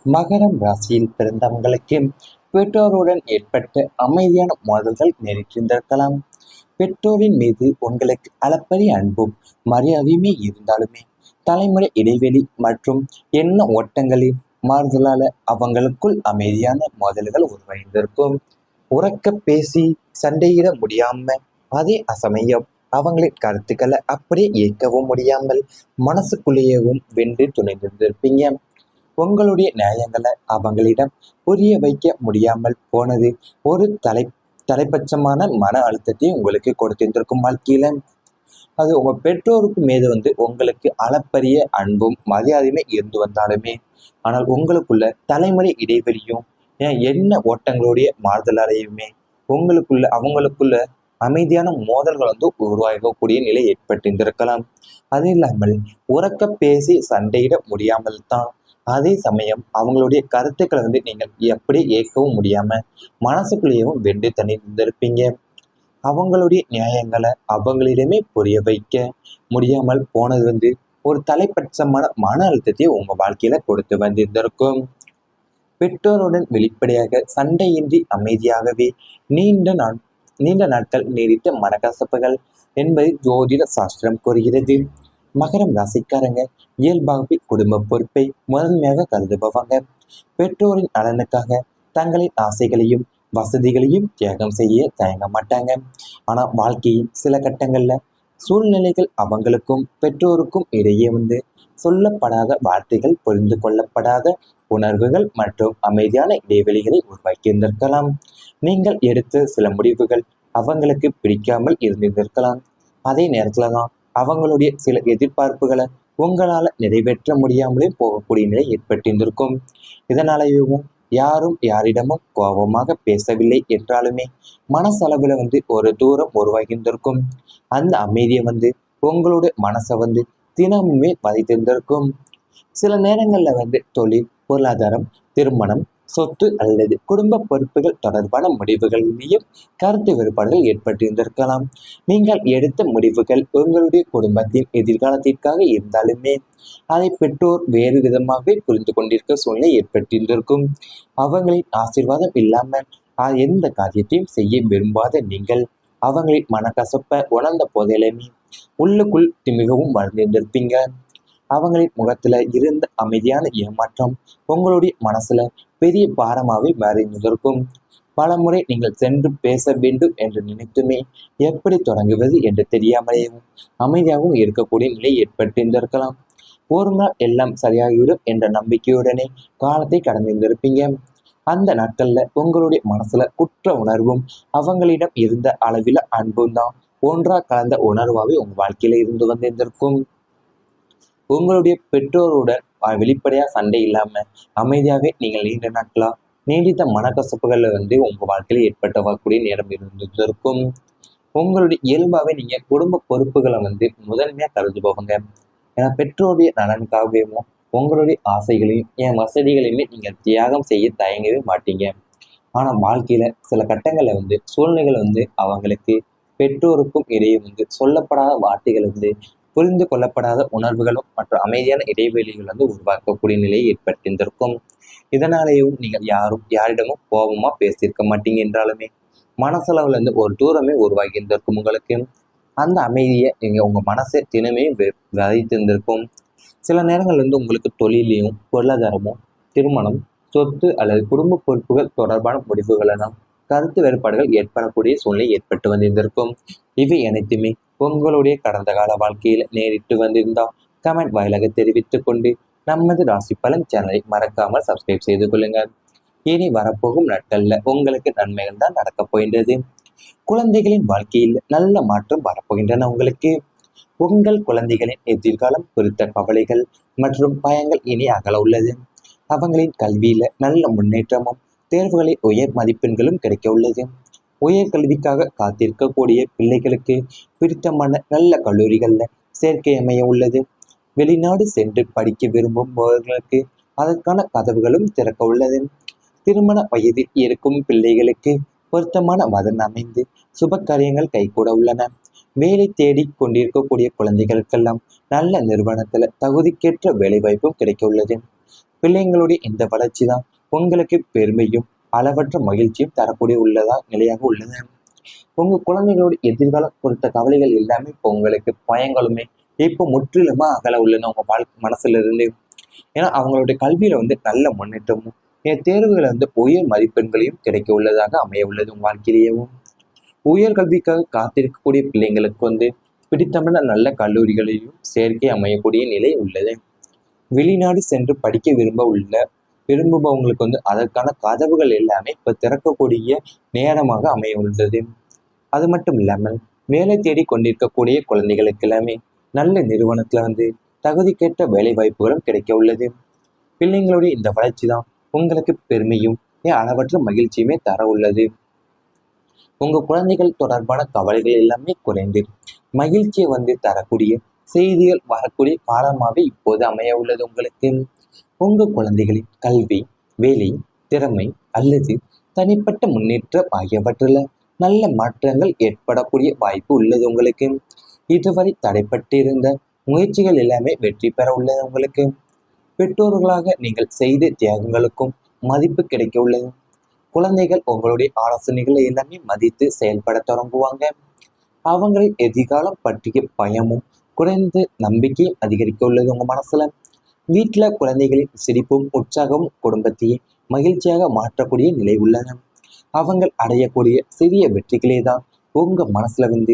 மகரம் ராசியில் பிறந்தவங்களுக்கு பெற்றோருடன் ஏற்பட்ட அமைதியான மோதல்கள் நேரிட்டிருந்திருக்கலாம். பெற்றோரின் மீது உங்களுக்கு அளப்பரிய அன்பும் மரியாதையுமே இருந்தாலுமே தலைமுறை இடைவெளி மற்றும் எண்ண ஓட்டங்களில் மாறுதலால அவங்களுக்குள் அமைதியான மோதல்கள் உருவாயிருந்திருக்கும். உறக்க பேசி சண்டையிட முடியாம, அதே அசமயம் அவங்களின் கருத்துக்களை அப்படியே ஏற்கவும் முடியாமல் மனசுக்குள்ளேயேவும் வென்று துணைந்திருந்திருப்பீங்க. உங்களுடைய நியாயங்களை அவங்களிடம் புரிய வைக்க முடியாமல் போனது ஒரு தலைப்பட்சமான மன அழுத்தத்தை உங்களுக்கு கொடுத்திருந்திருக்கும் வாழ்க்கையில. அது உங்க பெற்றோருக்கு மீது உங்களுக்கு அளப்பரிய அன்பும் மரியாதையுமே இருந்து வந்தாலுமே, ஆனால் உங்களுக்குள்ள தலைமுறை இடைவெளியும் என்ன ஓட்டங்களுடைய மாறுதலாலையுமே அவங்களுக்குள்ள அமைதியான மோதல்கள் உருவாகக்கூடிய நிலை ஏற்பட்டிருந்திருக்கலாம். அது இல்லாமல் உறக்க பேசி சண்டையிட முடியாமல் தான் அதே சமயம் அவங்களுடைய கருத்துக்களை நீங்கள் எப்படி ஏற்கவும் முடியாம மனசுக்குள்ளேயும் வென்று தண்ணி இருந்திருப்பீங்க. அவங்களுடைய நியாயங்களை அவங்களிடமே புரிய வைக்க முடியாமல் போனது ஒரு தலைப்பட்சமான மன அழுத்தத்தை உங்க வாழ்க்கையில கொடுத்து வந்திருந்திருக்கும். பெற்றோருடன் வெளிப்படையாக சண்டையின்றி அமைதியாகவே நீண்ட நாட்கள் நீடித்த மனக்கசப்புகள் என்பது ஜோதிட சாஸ்திரம் கூறுகிறது. மகரம் ராசிக்காரங்க இயல்பாகவே குடும்ப பொறுப்பை முதன்மையாக கருதுபவங்க. பெற்றோரின் நலனுக்காக தங்களின் ஆசைகளையும் வசதிகளையும் தியாகம் செய்ய தயங்க மாட்டாங்க. ஆனா வாழ்க்கையின் சில கட்டங்கள்ல சூழ்நிலைகள் அவங்களுக்கும் பெற்றோருக்கும் இடையே சொல்லப்படாத வார்த்தைகள், புரிந்து கொள்ளப்படாத உணர்வுகள் மற்றும் அமைதியான இடைவெளிகளை உருவாக்கியிருந்திருக்கலாம். நீங்கள் எடுத்த சில முடிவுகள் அவங்களுக்கு பிடிக்காமல் இருந்திருந்திருக்கலாம். அதே நேரத்துல தான் அவங்களுடைய சில எதிர்பார்ப்புகளை உங்களால நிறைவேற்ற முடியாமலே போகக்கூடிய நிலை ஏற்பட்டிருந்திருக்கும். இதனாலேயும் யாரும் யாரிடமும் கோபமாக பேசவில்லை என்றாலுமே மனசளவுல ஒரு தூரம் உருவாகியிருந்திருக்கும். அந்த அமைதியை உங்களோட மனசை தினமுமே பதித்திருந்திருக்கும். சில நேரங்கள்ல தொழில், பொருளாதாரம், திருமணம், சொத்து அல்லது குடும்ப பொறுப்புகள் தொடர்பான முடிவுகளிலேயும் கருத்து வேறுபாடுகள் ஏற்பட்டிருந்திருக்கலாம். நீங்கள் எடுத்த முடிவுகள் உங்களுடைய குடும்பத்தின் எதிர்காலத்திற்காக இருந்தாலுமே அதை பெற்றோர் வேறு விதமாகவே புரிந்து கொண்டிருக்க சூழ்நிலை ஏற்பட்டிருந்திருக்கும். அவங்களின் ஆசீர்வாதம் இல்லாமல் எந்த காரியத்தையும் செய்ய விரும்பாத நீங்கள் அவங்களின் மனக்கசப்பை உணர்ந்த போதிலுமே உள்ளுக்குள் மிகவும் வளர்ந்திருந்திருப்பீங்க. அவங்களின் முகத்துல இருந்த அமைதியான ஏமாற்றம் உங்களுடைய மனசுல பெரிய பாரமாகவே மாறியிருந்திருக்கும். பல முறை நீங்கள் சென்று பேச வேண்டும் என்று நினைத்துமே எப்படி தொடங்குவது என்று தெரியாமலேயும் அமைதியாகவும் இருக்கக்கூடிய நிலை ஏற்பட்டிருந்திருக்கலாம். ஒரு நாள் எல்லாம் சரியாகிவிடும் என்ற நம்பிக்கையுடனே காலத்தை கடந்திருந்திருப்பீங்க. அந்த நாட்கள்ல உங்களுடைய மனசுல குற்ற உணர்வும் அவங்களிடம் இருந்த அளவில அன்பும் தான் ஒன்றா கலந்த உணர்வாகவே உங்க வாழ்க்கையில இருந்து வந்திருந்திருக்கும். உங்களுடைய பெற்றோருடன் வெளிப்படையா சண்டை இல்லாம அமைதியாகவே நீங்கள் நீண்ட நாட்களா நீடித்த மனக்கசப்புகள்ல உங்க வாழ்க்கையில ஏற்பட்ட வரக்கூடிய நேரம் இருந்திருக்கும். உங்களுடைய இயல்பாவே நீங்க குடும்ப பொறுப்புகளை முதன்மையா கருதுபவங்க. ஏன்னா பெற்றோருடைய நலனுக்காகவே உங்களுடைய ஆசைகளையும் வசதிகளையுமே நீங்கள் தியாகம் செய்ய தயங்கவே மாட்டீங்க. ஆனா வாழ்க்கையில சில கட்டங்கள்ல சூழ்நிலைகள் அவங்களுக்கு பெற்றோருக்கும் இடையே சொல்லப்படாத வார்த்தைகள் புரிந்து கொள்ளப்படாத உணர்வுகளும் மற்றும் அமைதியான இடைவெளிகள் உருவாக்கக்கூடிய நிலையை ஏற்பட்டிருந்திருக்கும். இதனாலேயும் நீங்கள் யாரிடமும் கோபமா பேசியிருக்க மாட்டீங்க என்றாலுமே மனசளவுல ஒரு தூரமே உருவாகி இருந்திருக்கும். உங்களுக்கு அந்த அமைதியை நீங்க உங்க மனசை தினமே விதைத்திருந்திருக்கும். சில நேரங்கள் உங்களுக்கு தொழிலையும் பொருளாதாரமும் திருமணம், சொத்து அல்லது குடும்ப பொறுப்புகள் தொடர்பான முடிவுகளெல்லாம் கருத்து வேறுபாடுகள் ஏற்படக்கூடிய சூழ்நிலை ஏற்பட்டு வந்திருந்திருக்கும். இவை அனைத்துமே உங்களுடைய கடந்த கால வாழ்க்கையில் நேரிட்டு வந்திருந்தால் கமெண்ட் வாயிலாக தெரிவித்துக் கொண்டு நமது ராசி பலன் சேனலை மறக்காமல் சப்ஸ்கிரைப் செய்து கொள்ளுங்கள். இனி வரப்போகும் நாட்கள்ல உங்களுக்கு நன்மைகள் தான் நடக்கப் போகின்றது. குழந்தைகளின் வாழ்க்கையில் நல்ல மாற்றம் வரப்போகின்றன. உங்களுக்கு உங்கள் குழந்தைகளின் எதிர்காலம் குறித்த கவலைகள் மற்றும் பயங்கள் இனி அகல உள்ளது. அவங்களின் கல்வியில நல்ல முன்னேற்றமும் தேர்வுகளை உயர் மதிப்பெண்களும் கிடைக்க உள்ளது. உயர்கல்விக்காக காத்திருக்கக்கூடிய பிள்ளைகளுக்கு பிடித்தமான நல்ல கல்லூரிகள்ல சேர்க்கை அமைய உள்ளது. வெளிநாடு சென்று படிக்க விரும்புபவர்களுக்கு அதற்கான கதவுகளும் திறக்க உள்ளது. திருமண வயதில் இருக்கும் பிள்ளைகளுக்கு பொருத்தமான மதன் அமைந்து சுப காரியங்கள் கைகூட உள்ளன. வேலை தேடி கொண்டிருக்கக்கூடிய குழந்தைகளுக்கெல்லாம் நல்ல நிறுவனத்துல தகுதிக்கேற்ற வேலை வாய்ப்பும் கிடைக்க உள்ளது. பிள்ளைங்களுடைய இந்த வளர்ச்சி தான் உங்களுக்கு பெருமையும் அளவற்ற மகிழ்ச்சியும் தரக்கூடிய உள்ளதா நிலையாக உள்ளது. உங்க குழந்தைகளோட எதிர்காலம் குறித்த கவலைகள் எல்லாமே இப்போ உங்களுக்கு பயங்களுமே இப்போ முற்றிலுமா அகல உள்ளன உங்க மனசுல இருந்து. ஏன்னா அவங்களுடைய கல்வியில நல்ல முன்னேற்றமும் தேர்வுகளை உயர் மதிப்பெண்களையும் கிடைக்க உள்ளதாக அமைய உள்ளது உங்க வாழ்க்கையிலேயும். உயர்கல்விக்காக காத்திருக்கக்கூடிய பிள்ளைங்களுக்கு பிடித்தமான நல்ல கல்லூரிகளிலும் சேர்க்கை அமையக்கூடிய நிலை உள்ளது. வெளிநாடு சென்று படிக்க விரும்புபவங்களுக்கு அதற்கான கதவுகள் எல்லாமே இப்போ திறக்கக்கூடிய நேரமாக அமைய உள்ளது. அது மட்டும் இல்லாமல் வேலை தேடி கொண்டிருக்கக்கூடிய குழந்தைகளுக்கு எல்லாமே நல்ல நிறுவனத்துல தகுதிக்கேற்ற வேலை வாய்ப்புகளும் கிடைக்க உள்ளது. பிள்ளைங்களுடைய இந்த வளர்ச்சி தான் உங்களுக்கு பெருமையும் அளவற்ற மகிழ்ச்சியுமே தர உள்ளது. உங்க குழந்தைகள் தொடர்பான கவலைகள் எல்லாமே குறைந்து மகிழ்ச்சியை தரக்கூடிய செய்திகள் வரக்கூடிய காலமாகவே இப்போது அமைய உள்ளது உங்களுக்கு. உங்க குழந்தைகளின் கல்வி, வேலை, திறமை அல்லது தனிப்பட்ட முன்னேற்றம் ஆகியவற்றில் நல்ல மாற்றங்கள் ஏற்படக்கூடிய வாய்ப்பு உள்ளது உங்களுக்கு. இதுவரை தடைப்பட்டிருந்த முயற்சிகள் எல்லாமே வெற்றி பெற உள்ளது உங்களுக்கு. பெற்றோர்களாக நீங்கள் செய்த தியாகங்களுக்கும் மதிப்பு கிடைக்க உள்ளது. குழந்தைகள் உங்களுடைய ஆலோசனைகளை எல்லாமே மதித்து செயல்பட தொடங்குவாங்க. அவங்களின் எதிர்காலம் பற்றிய பயமும் குறைந்து நம்பிக்கையும் அதிகரிக்க உள்ளது உங்க மனசுல. வீட்டில் குழந்தைகளின் சிரிப்பும் உற்சாகமும் குடும்பத்தையே மகிழ்ச்சியாக மாற்றக்கூடிய நிலை உள்ளன. அவங்க அடையக்கூடிய சிறிய வெற்றிகளே தான் உங்க மனசுல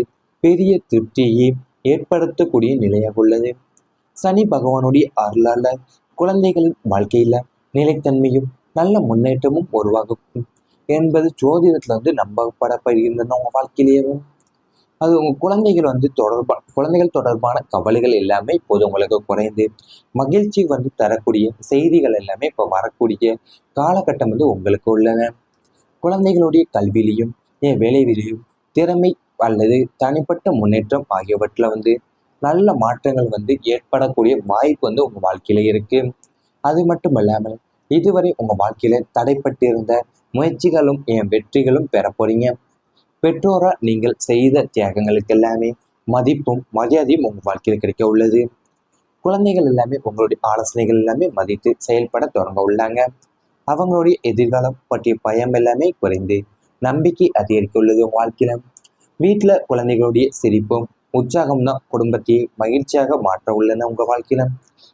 பெரிய திருப்தியை ஏற்படுத்தக்கூடிய நிலையாக உள்ளது. சனி பகவானுடைய அருளால குழந்தைகளின் வாழ்க்கையில நிலைத்தன்மையும் நல்ல முன்னேற்றமும் உருவாகும் என்பது ஜோதிடத்துல நம்பப்படப்படுகின்றன உங்க வாழ்க்கையிலேயும். அது உங்க குழந்தைகள் குழந்தைகள் தொடர்பான கவலைகள் எல்லாமே இப்போது உங்களுக்கு குறைந்து மகிழ்ச்சி தரக்கூடிய செய்திகள் எல்லாமே இப்போ வரக்கூடிய காலகட்டம் உங்களுக்கு உள்ளன. குழந்தைகளுடைய கல்வியிலையும் வேலையிலையும் திறமை அல்லது தனிப்பட்ட முன்னேற்றம் ஆகியவற்றில் நல்ல மாற்றங்கள் ஏற்படக்கூடிய வாய்ப்பு உங்க வாழ்க்கையில இருக்கு. அது மட்டும் இல்லாமல் இதுவரை உங்க வாழ்க்கையில தடைப்பட்டிருந்த முயற்சிகளும் வெற்றிகளும் பெற போறீங்க. பெற்றோரா நீங்கள் செய்த தியாகங்களுக்கு எல்லாமே மதிப்பும் மரியாதையும் உங்க வாழ்க்கையில கிடைக்க உள்ளது. குழந்தைகள் எல்லாமே உங்களுடைய ஆலோசனைகள் எல்லாமே மதித்து செயல்பட தொடங்க உள்ளாங்க. அவங்களுடைய எதிர்காலம் பற்றிய பயம் எல்லாமே குறைந்து நம்பிக்கை அதிகரிக்க உள்ளது உங்க வாழ்க்கையில. வீட்டில் குழந்தைகளுடைய சிரிப்பும் உற்சாகம் தான் குடும்பத்தையே மகிழ்ச்சியாக மாற்ற உள்ளன உங்க வாழ்க்கையில.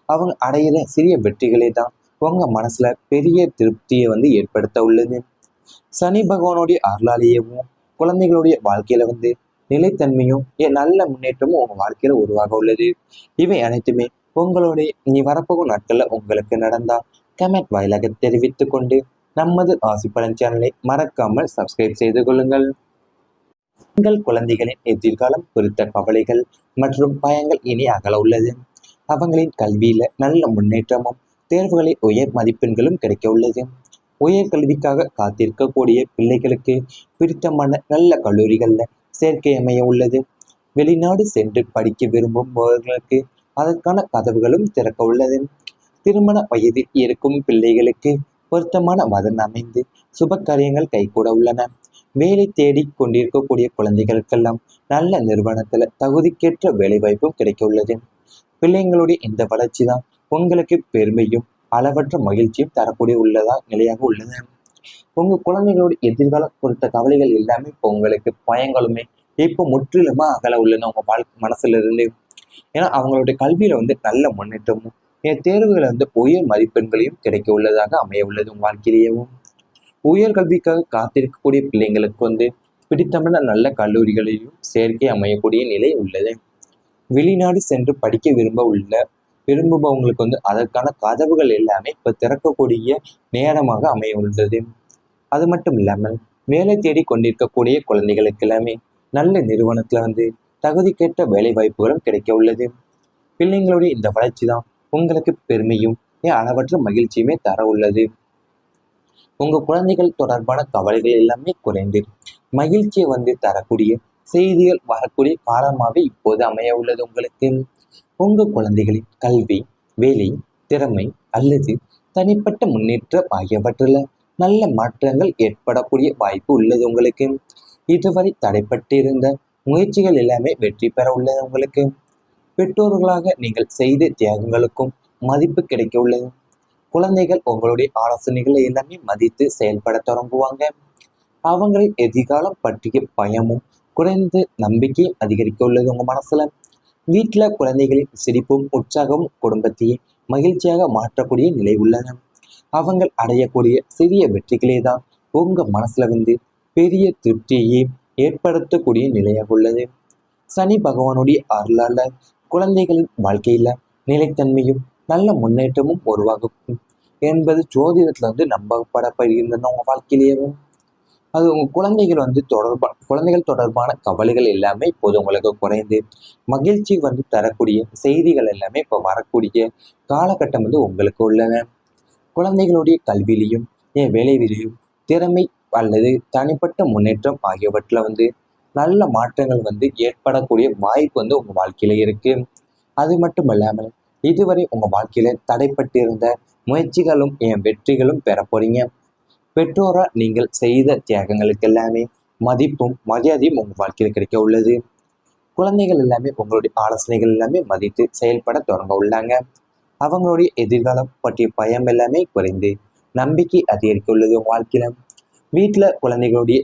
அவங்க அடையிற சிறிய வெற்றிகளே தான் உங்க மனசுல பெரிய திருப்தியை ஏற்படுத்த உள்ளது. சனி பகவானுடைய அருளாலேயவும் குழந்தைகளுடைய வாழ்க்கையில நிலைத்தன்மையும் நல்ல முன்னேற்றமும் உங்க வாழ்க்கையில உருவாக உள்ளது. இவை அனைத்துமே உங்களுடைய இனி வரப்போகும் நாட்கள்ல உங்களுக்கு நடந்தா கமெண்ட் வாயிலாக தெரிவித்துக் கொண்டு நமது ராசி பலன் சேனலை மறக்காமல் சப்ஸ்கிரைப் செய்து கொள்ளுங்கள். உங்கள் குழந்தைகளின் எதிர்காலம் குறித்த கவலைகள் மற்றும் பயங்கள் இனி அகல உள்ளது. அவங்களின் கல்வியில நல்ல முன்னேற்றமும் தேர்வுகளை உயர் மதிப்பெண்களும் கிடைக்க உள்ளது. உயர்கல்விக்காக காத்திருக்கக்கூடிய பிள்ளைகளுக்கு பிடித்தமான நல்ல கல்லூரிகளில் சேர்க்கை அமைய உள்ளது. வெளிநாடு சென்று படிக்க விரும்புபவர்களுக்கு அதற்கான கதவுகளும் திறக்க உள்ளது. திருமண வயதில் இருக்கும் பிள்ளைகளுக்கு பொருத்தமான மதம் அமைந்து சுப காரியங்கள் கைகூட உள்ளன. வேலை தேடி கொண்டிருக்கக்கூடிய குழந்தைகளுக்கெல்லாம் நல்ல நிறுவனத்தில் தகுதிக்கேற்ற வேலைவாய்ப்பும் கிடைக்க உள்ளது. பிள்ளைங்களுடைய இந்த வளர்ச்சி தான் உங்களுக்கு பெருமையும் அளவற்ற மகிழ்ச்சியும் தரக்கூடிய உள்ளதா நிலையாக உள்ளது. உங்க குழந்தைகளோட எதிர்காலம் குறித்த கவலைகள் எல்லாமே இப்போ உங்களுக்கு பயங்களுமே இப்போ முற்றிலுமா அகல உள்ளன உங்க மனசுல இருந்து. ஏன்னா அவங்களுடைய கல்வியில நல்ல முன்னேற்றமும் தேர்வுகளை உயர் மதிப்பெண்களையும் கிடைக்க உள்ளதாக அமைய உள்ளது உங்க வாழ்க்கையிலேயும். உயர்கல்விக்காக காத்திருக்கக்கூடிய பிள்ளைங்களுக்கு பிடித்தமான நல்ல கல்லூரிகளிலும் சேர்க்கை அமையக்கூடிய நிலை உள்ளது. வெளிநாடு சென்று படிக்க விரும்புபவங்களுக்கு அதற்கான கதவுகள் எல்லாமே இப்போ திறக்கக்கூடிய நேரமாக அமைய உள்ளது. அது மட்டும் இல்லாமல் வேலை தேடி கொண்டிருக்கக்கூடிய குழந்தைகளுக்கு எல்லாமே நல்ல நிறுவனத்துல தகுதிக்கேற்ற வேலை வாய்ப்புகளும் கிடைக்க உள்ளது. பிள்ளைங்களுடைய இந்த வளர்ச்சி தான் உங்களுக்கு பெருமையும் அளவற்ற மகிழ்ச்சியுமே தர உள்ளது. உங்க குழந்தைகள் தொடர்பான கவலைகள் எல்லாமே குறைந்து மகிழ்ச்சியை தரக்கூடிய செய்திகள் வரக்கூடிய காலமாகவே இப்போது அமைய உள்ளது உங்களுக்கு. உங்க குழந்தைகளின் கல்வி, வேலை, திறமை அல்லது தனிப்பட்ட முன்னேற்றம் ஆகியவற்றில் நல்ல மாற்றங்கள் ஏற்படக்கூடிய வாய்ப்பு உள்ளது உங்களுக்கு. இதுவரை தடைப்பட்டிருந்த முயற்சிகள் எல்லாமே வெற்றி பெற உள்ளது உங்களுக்கு. பெற்றோர்களாக நீங்கள் செய்த தியாகங்களுக்கும் மதிப்பு கிடைக்க உள்ளது. குழந்தைகள் உங்களுடைய ஆலோசனைகளை எல்லாமே மதித்து செயல்பட தொடங்குவாங்க. அவங்களின் எதிர்காலம் பற்றிய பயமும் குறைந்து நம்பிக்கையும் அதிகரிக்க உள்ளது உங்க மனசுல. வீட்டுல குழந்தைகளின் சிரிப்பும் உற்சாகமும் குடும்பத்தையே மகிழ்ச்சியாக மாற்றக்கூடிய நிலை உள்ளன. அவங்க அடையக்கூடிய சிறிய வெற்றிகளே தான் உங்க மனசுல வந்து பெரிய திருப்தியை ஏற்படுத்தக்கூடிய நிலையாக உள்ளது. சனி பகவானுடைய அருளால குழந்தைகளின் வாழ்க்கையில நிலைத்தன்மையும் நல்ல முன்னேற்றமும் உருவாகும் என்பது ஜோதிடத்துல வந்து நம்பப்படப்படுகின்றன உங்க வாழ்க்கையிலேயும். அது உங்க குழந்தைகள் வந்து குழந்தைகள் தொடர்பான கவலைகள் எல்லாமே இப்போது உங்களுக்கு குறைந்து மகிழ்ச்சி வந்து தரக்கூடிய செய்திகள் எல்லாமே இப்போ வரக்கூடிய காலகட்டம் வந்து உங்களுக்கு உள்ளன. குழந்தைகளுடைய கல்வியிலையும் வேலையிலையும் திறமை அல்லது தனிப்பட்ட முன்னேற்றம் ஆகியவற்றில் வந்து நல்ல மாற்றங்கள் வந்து ஏற்படக்கூடிய வாய்ப்பு வந்து உங்க வாழ்க்கையில இருக்கு. அது மட்டும் இல்லாமல் இதுவரை உங்க வாழ்க்கையில தடைப்பட்டிருந்த முயற்சிகளும் வெற்றிகளும் பெற போறீங்க. பெற்றோரா நீங்கள் செய்த தியாகங்களுக்கு எல்லாமே மதிப்பும் மரியாதையும் உங்க வாழ்க்கையில கிடைக்க உள்ளது. குழந்தைகள் எல்லாமே உங்களுடைய ஆலோசனைகள் எல்லாமே மதித்து செயல்பட தொடங்க உள்ளாங்க. அவங்களுடைய எதிர்காலம் பற்றிய பயம் எல்லாமே குறைந்து நம்பிக்கை அதிகரிக்க உள்ளது உங்க வாழ்க்கையில. வீட்டுல குழந்தைகளுடைய